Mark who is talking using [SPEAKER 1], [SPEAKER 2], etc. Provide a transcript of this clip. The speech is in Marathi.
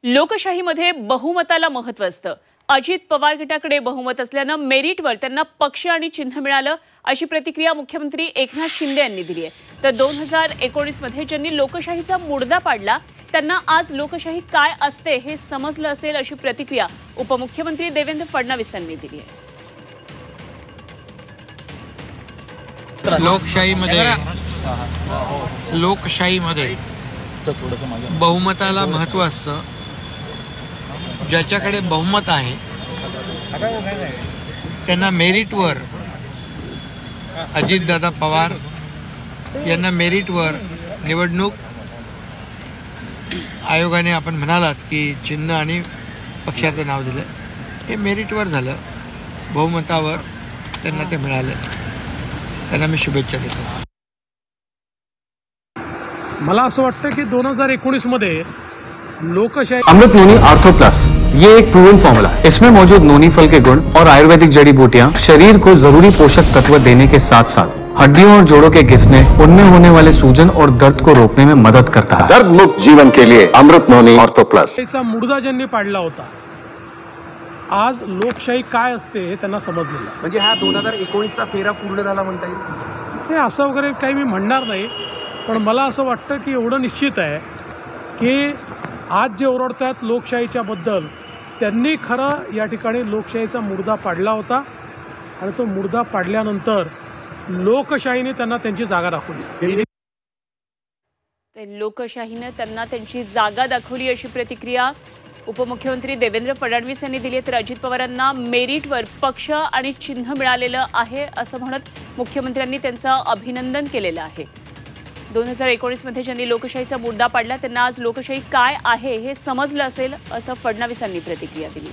[SPEAKER 1] लोकशाहीमध्ये बहुमताला महत्त्व असतं। अजित पवार गटाकडे बहुमत असल्यानं मेरिटवर त्यांना पक्ष आणि चिन्ह मिळालं, अशी प्रतिक्रिया मुख्यमंत्री एकनाथ शिंदे यांनी दिली आहे। तर 2019 मध्ये ज्यांनी लोकशाहीचा मुडदा पाडला त्यांना आज लोकशाही काय असते हे समजलं असेल, अशी प्रतिक्रिया उपमुख्यमंत्री देवेंद्र फडणवीस यांनी दिली आहे।
[SPEAKER 2] लोकशाहीमध्ये बहुमताला महत्त्व असतं। ज्याच्याकडे बहुमत आहे त्यांना मेरिटवर, अजितदादा पवार यांना मेरिटवर निवडणूक आयोगाने, आपण म्हणालात की चिन्ह आणि पक्षाचं नाव दिलं, हे मेरिटवर झालं, बहुमतावर त्यांना ते मिळालं। त्यांना मी शुभेच्छा देतो।
[SPEAKER 3] मला असं वाटतं की 2019 मध्ये लोकशाही
[SPEAKER 4] अमृत नोनी आर्थो प्लस ये एक प्रूवन फॉर्मूला है। इसमें मौजूद नोनी फल के गुण और आयुर्वेदिक जड़ी बूटियां शरीर को जरूरी पोषक तत्व देने के साथ साथ हड्डियों और जोड़ों के घिसने, उनमें होने वाले सूजन और दर्द को रोकने में मदद करता है।
[SPEAKER 5] दर्द मुक्त जीवन के लिए अमृत नोनी आर्थो प्लस।
[SPEAKER 3] ऐसा मुडदा ज्यांनी पाडला होता, आज लोकशाही काय असते हे त्यांना समजलेलं।
[SPEAKER 6] म्हणजे हा 2019चा फेरा पूर्ण झाला म्हणता येईल?
[SPEAKER 3] हे असं वगैरे काही मी म्हणणार नाही, पण मला असं वाटतं की एवढं निश्चित आहे की आज जे ओरडतात लोकशाहीच्या बद्दल, त्यांनी खरं या ठिकाणी लोकशाहीचा मुडदा पाडला होता आणि तो मुडदा पाडल्यानंतर लोकशाहीने त्यांना त्यांची जागा दाखवली।
[SPEAKER 1] लोकशाहीने त्यांना त्यांची जागा दाखवली, अशी प्रतिक्रिया उपमुख्यमंत्री देवेंद्र फडणवीस यांनी दिली। तर अजित पवारांना मेरिटवर पक्ष आणि चिन्ह मिळालेलं आहे असं म्हणत मुख्यमंत्र्यांनी त्यांचं अभिनंदन केलेलं आहे। 2019 मध्ये ज्यांनी लोकशाहीचा मुद्दा पाडला त्यांना आज लोकशाही काय आहे हे समजलं असेल, असं फडणवीसांनी प्रतिक्रिया दिली।